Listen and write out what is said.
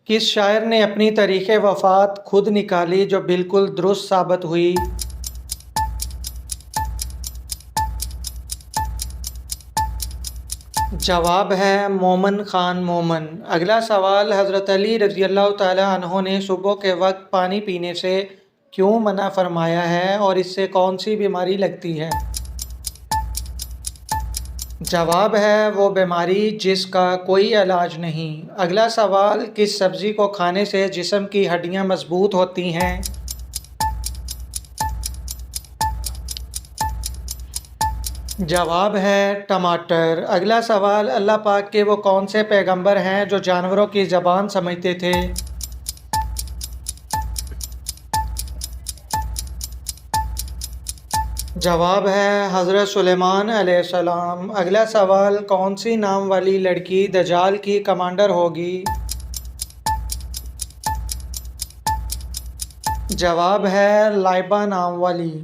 کس شاعر نے اپنی تاریخ وفات خود نکالی جو بالکل درست ثابت ہوئی؟ جواب ہے مومن خان مومن۔ اگلا سوال، حضرت علی رضی اللہ تعالیٰ عنہ نے صبح کے وقت پانی پینے سے کیوں منع فرمایا ہے اور اس سے کون سی بیماری لگتی ہے؟ جواب ہے وہ بیماری جس کا کوئی علاج نہیں۔ اگلا سوال، کس سبزی کو کھانے سے جسم کی ہڈیاں مضبوط ہوتی ہیں؟ جواب ہے ٹماٹر۔ اگلا سوال، اللہ پاک کے وہ کون سے پیغمبر ہیں جو جانوروں کی زبان سمجھتے تھے؟ جواب ہے حضرت سلیمان علیہ السلام۔ اگلا سوال، کون سی نام والی لڑکی دجال کی کمانڈر ہوگی؟ جواب ہے لائبہ نام والی۔